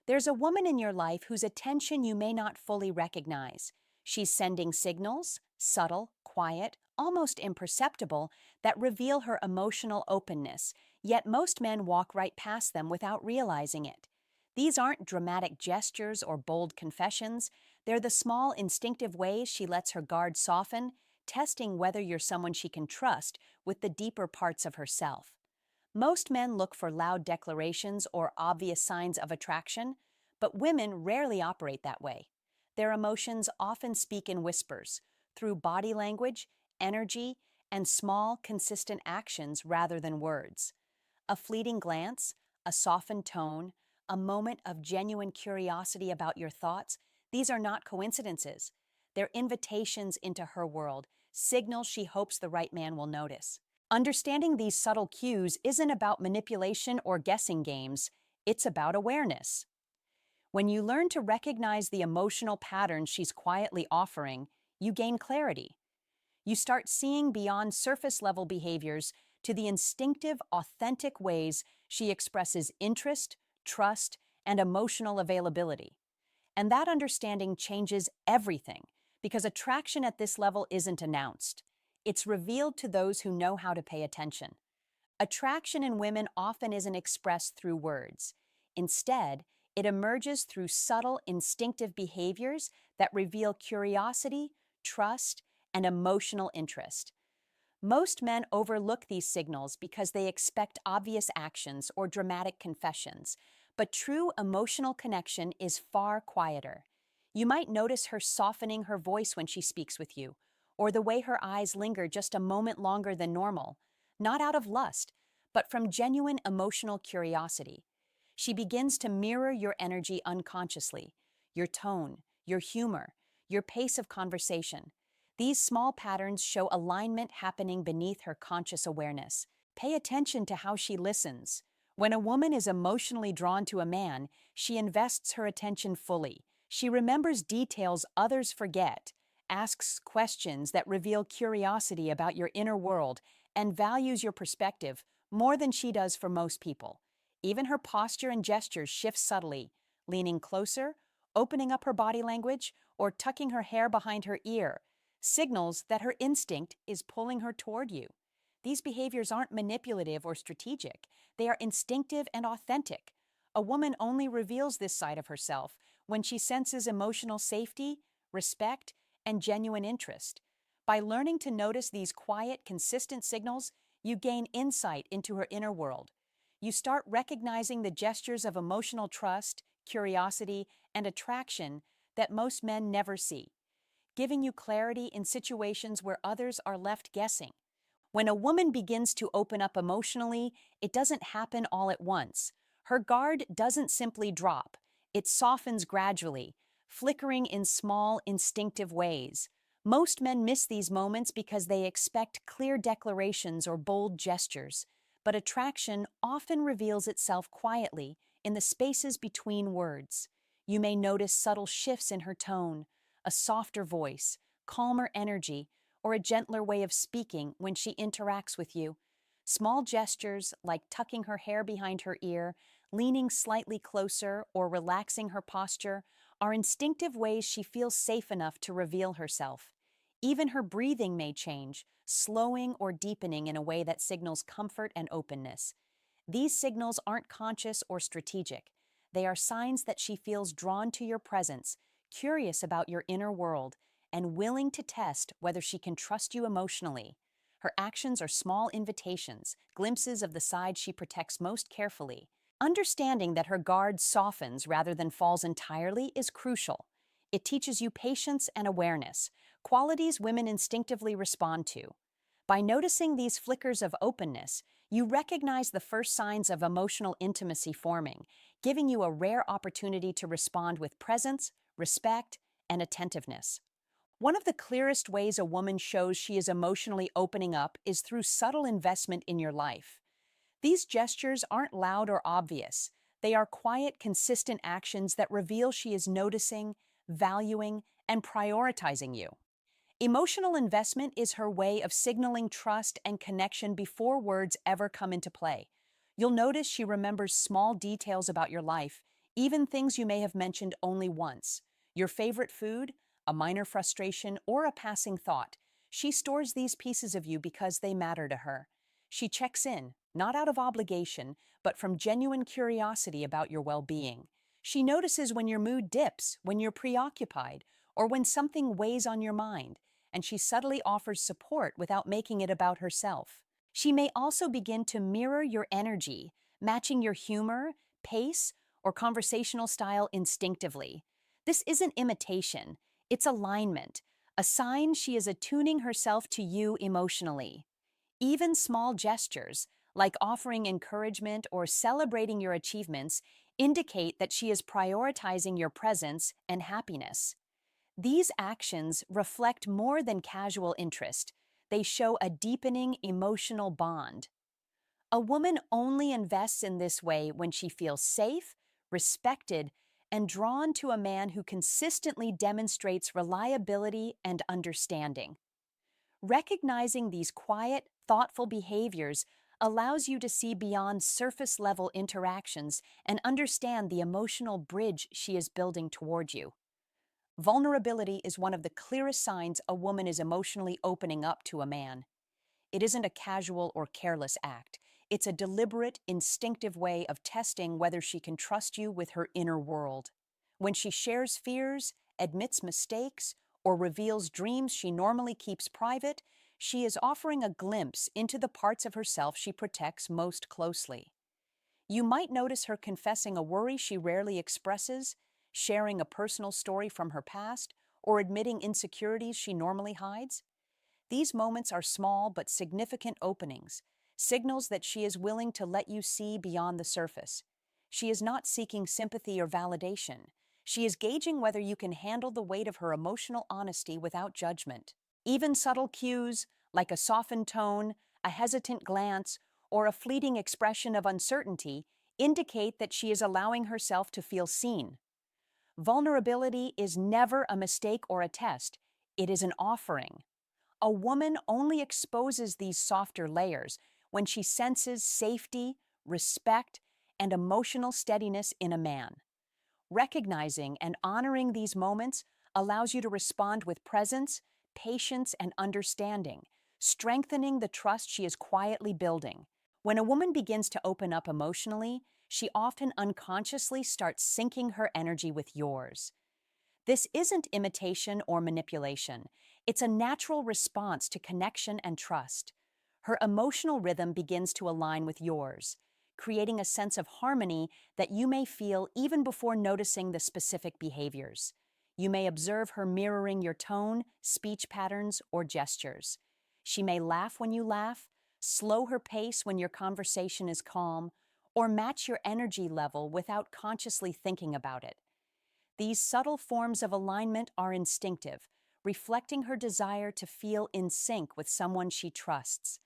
There's a woman in your life whose attention you may not fully recognize. She's sending signals, subtle, quiet, almost imperceptible, that reveal her emotional openness, yet most men walk right past them without realizing it. These aren't dramatic gestures or bold confessions, they're the small, instinctive ways she lets her guard soften, testing whether you're someone she can trust with the deeper parts of herself. Most men look for loud declarations or obvious signs of attraction, but women rarely operate that way. Their emotions often speak in whispers, through body language, energy, and small, consistent actions rather than words. A fleeting glance, a softened tone, a moment of genuine curiosity about your thoughts, these are not coincidences. They're invitations into her world, signals she hopes the right man will notice. Understanding these subtle cues isn't about manipulation or guessing games, it's about awareness. When you learn to recognize the emotional patterns she's quietly offering, you gain clarity. You start seeing beyond surface level behaviors to the instinctive, authentic ways she expresses interest, trust, and emotional availability. And that understanding changes everything because attraction at this level isn't announced. It's revealed to those who know how to pay attention. Attraction in women often isn't expressed through words. Instead, it emerges through subtle, instinctive behaviors that reveal curiosity, trust, and emotional interest. Most men overlook these signals because they expect obvious actions or dramatic confessions, but true emotional connection is far quieter. You might notice her softening her voice when she speaks with you, or the way her eyes linger just a moment longer than normal, not out of lust, but from genuine emotional curiosity. She begins to mirror your energy unconsciously, your tone, your humor, your pace of conversation. These small patterns show alignment happening beneath her conscious awareness. Pay attention to how she listens. When a woman is emotionally drawn to a man, she invests her attention fully. She remembers details others forget, asks questions that reveal curiosity about your inner world, and values your perspective more than she does for most people. Even her posture and gestures shift subtly, leaning closer, opening up her body language, or tucking her hair behind her ear, signals that her instinct is pulling her toward you. These behaviors aren't manipulative or strategic, they are instinctive and authentic. A woman only reveals this side of herself when she senses emotional safety, respect, and genuine interest. By learning to notice these quiet, consistent signals, you gain insight into her inner world. You start recognizing the gestures of emotional trust, curiosity, and attraction that most men never see, giving you clarity in situations where others are left guessing. When a woman begins to open up emotionally, it doesn't happen all at once. Her guard doesn't simply drop, it softens gradually, flickering in small, instinctive ways. Most men miss these moments because they expect clear declarations or bold gestures, but attraction often reveals itself quietly in the spaces between words. You may notice subtle shifts in her tone, a softer voice, calmer energy, or a gentler way of speaking when she interacts with you. Small gestures like tucking her hair behind her ear, leaning slightly closer, or relaxing her posture are instinctive ways she feels safe enough to reveal herself. Even her breathing may change, slowing or deepening in a way that signals comfort and openness. These signals aren't conscious or strategic. They are signs that she feels drawn to your presence, curious about your inner world, and willing to test whether she can trust you emotionally. Her actions are small invitations, glimpses of the side she protects most carefully. Understanding that her guard softens rather than falls entirely is crucial. It teaches you patience and awareness, qualities women instinctively respond to. By noticing these flickers of openness, you recognize the first signs of emotional intimacy forming, giving you a rare opportunity to respond with presence, respect, and attentiveness. One of the clearest ways a woman shows she is emotionally opening up is through subtle investment in your life. These gestures aren't loud or obvious. They are quiet, consistent actions that reveal she is noticing, valuing, and prioritizing you. Emotional investment is her way of signaling trust and connection before words ever come into play. You'll notice she remembers small details about your life, Even things you may have mentioned only once. Your favorite food, a minor frustration, or a passing thought. She stores these pieces of you because they matter to her. She checks in, not out of obligation, but from genuine curiosity about your well-being. She notices when your mood dips, when you're preoccupied, or when something weighs on your mind, and she subtly offers support without making it about herself. She may also begin to mirror your energy, matching your humor, pace, or conversational style instinctively. This isn't imitation, it's alignment, a sign she is attuning herself to you emotionally. Even small gestures, like offering encouragement or celebrating your achievements, indicate that she is prioritizing your presence and happiness. These actions reflect more than casual interest. They show a deepening emotional bond. A woman only invests in this way when she feels safe, respected, and drawn to a man who consistently demonstrates reliability and understanding. Recognizing these quiet, thoughtful behaviors allows you to see beyond surface level interactions and understand the emotional bridge she is building toward you. Vulnerability is one of the clearest signs a woman is emotionally opening up to a man. It isn't a casual or careless act. It's a deliberate, instinctive way of testing whether she can trust you with her inner world. When she shares fears, admits mistakes, or reveals dreams she normally keeps private, she is offering a glimpse into the parts of herself she protects most closely. You might notice her confessing a worry she rarely expresses, sharing a personal story from her past, or admitting insecurities she normally hides. These moments are small but significant openings, signals that she is willing to let you see beyond the surface. She is not seeking sympathy or validation. She is gauging whether you can handle the weight of her emotional honesty without judgment. Even subtle cues, like a softened tone, a hesitant glance, or a fleeting expression of uncertainty, indicate that she is allowing herself to feel seen. Vulnerability is never a mistake or a test. It is an offering. A woman only exposes these softer layers when she senses safety, respect, and emotional steadiness in a man. Recognizing and honoring these moments allows you to respond with presence, patience, and understanding, strengthening the trust she is quietly building. When a woman begins to open up emotionally, she often unconsciously starts syncing her energy with yours. This isn't imitation or manipulation. It's a natural response to connection and trust. Her emotional rhythm begins to align with yours, creating a sense of harmony that you may feel even before noticing the specific behaviors. You may observe her mirroring your tone, speech patterns, or gestures. She may laugh when you laugh, slow her pace when your conversation is calm, or match your energy level without consciously thinking about it. These subtle forms of alignment are instinctive, reflecting her desire to feel in sync with someone she trusts.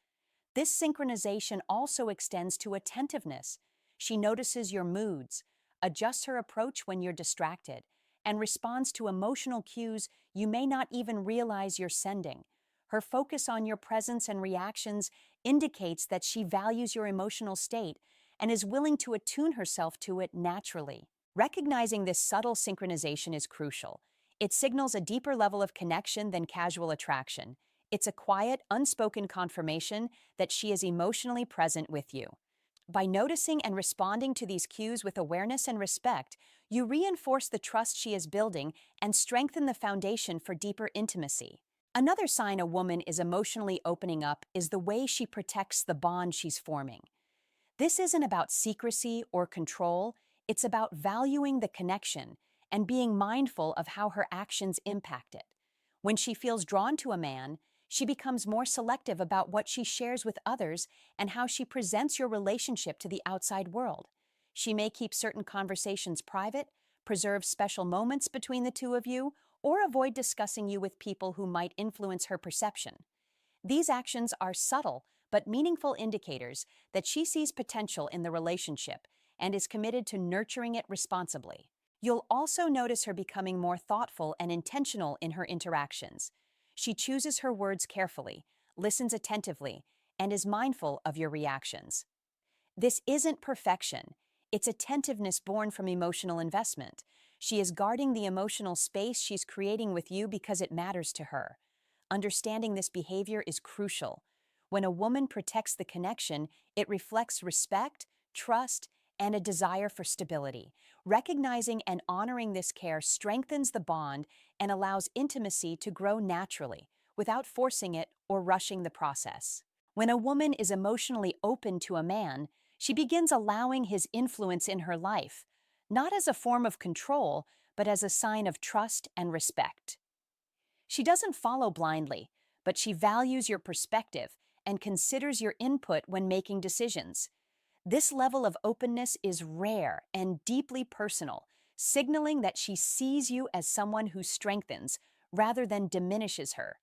This synchronization also extends to attentiveness. She notices your moods, adjusts her approach when you're distracted, and responds to emotional cues you may not even realize you're sending. Her focus on your presence and reactions indicates that she values your emotional state and is willing to attune herself to it naturally. Recognizing this subtle synchronization is crucial. It signals a deeper level of connection than casual attraction. It's a quiet, unspoken confirmation that she is emotionally present with you. By noticing and responding to these cues with awareness and respect, you reinforce the trust she is building and strengthen the foundation for deeper intimacy. Another sign a woman is emotionally opening up is the way she protects the bond she's forming. This isn't about secrecy or control, it's about valuing the connection and being mindful of how her actions impact it. When she feels drawn to a man, she becomes more selective about what she shares with others and how she presents your relationship to the outside world. She may keep certain conversations private, preserve special moments between the two of you, or avoid discussing you with people who might influence her perception. These actions are subtle but meaningful indicators that she sees potential in the relationship and is committed to nurturing it responsibly. You'll also notice her becoming more thoughtful and intentional in her interactions. She chooses her words carefully, listens attentively, and is mindful of your reactions. This isn't perfection. It's attentiveness born from emotional investment. She is guarding the emotional space she's creating with you because it matters to her. Understanding this behavior is crucial. When a woman protects the connection, it reflects respect, trust, and a desire for stability. Recognizing and honoring this care strengthens the bond and allows intimacy to grow naturally, without forcing it or rushing the process. When a woman is emotionally open to a man, she begins allowing his influence in her life, not as a form of control, but as a sign of trust and respect. She doesn't follow blindly, but she values your perspective and considers your input when making decisions. This level of openness is rare and deeply personal, signaling that she sees you as someone who strengthens rather than diminishes her.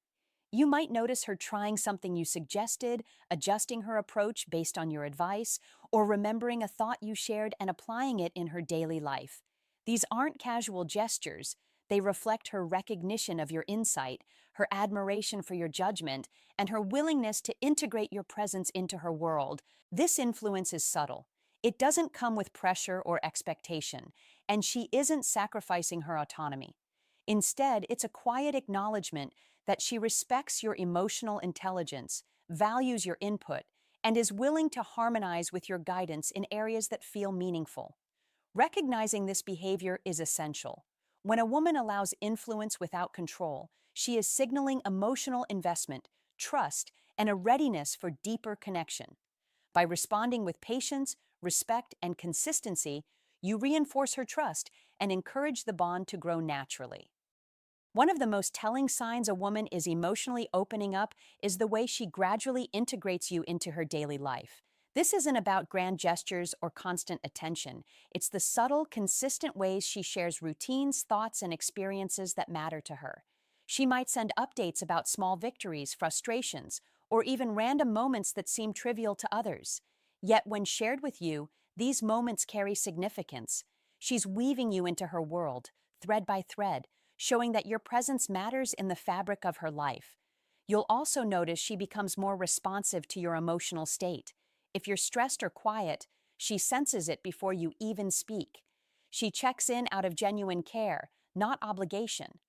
You might notice her trying something you suggested, adjusting her approach based on your advice, or remembering a thought you shared and applying it in her daily life. These aren't casual gestures. They reflect her recognition of your insight, her admiration for your judgment, and her willingness to integrate your presence into her world. This influence is subtle. It doesn't come with pressure or expectation, and she isn't sacrificing her autonomy. Instead, it's a quiet acknowledgement that she respects your emotional intelligence, values your input, and is willing to harmonize with your guidance in areas that feel meaningful. Recognizing this behavior is essential. When a woman allows influence without control, she is signaling emotional investment, trust, and a readiness for deeper connection. By responding with patience, respect, and consistency, you reinforce her trust and encourage the bond to grow naturally. One of the most telling signs a woman is emotionally opening up is the way she gradually integrates you into her daily life. This isn't about grand gestures or constant attention. It's the subtle, consistent ways she shares routines, thoughts, and experiences that matter to her. She might send updates about small victories, frustrations, or even random moments that seem trivial to others. Yet when shared with you, these moments carry significance. She's weaving you into her world, thread by thread, showing that your presence matters in the fabric of her life. You'll also notice she becomes more responsive to your emotional state. If you're stressed or quiet, she senses it before you even speak. She checks in out of genuine care, not obligation.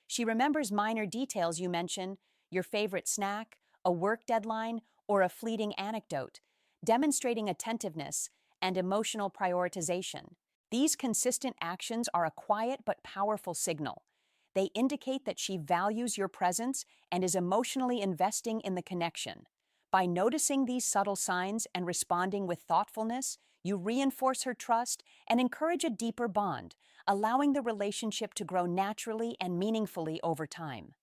She remembers minor details you mention, your favorite snack, a work deadline, or a fleeting anecdote, demonstrating attentiveness and emotional prioritization. These consistent actions are a quiet but powerful signal. They indicate that she values your presence and is emotionally investing in the connection. By noticing these subtle signs and responding with thoughtfulness, you reinforce her trust and encourage a deeper bond, allowing the relationship to grow naturally and meaningfully over time.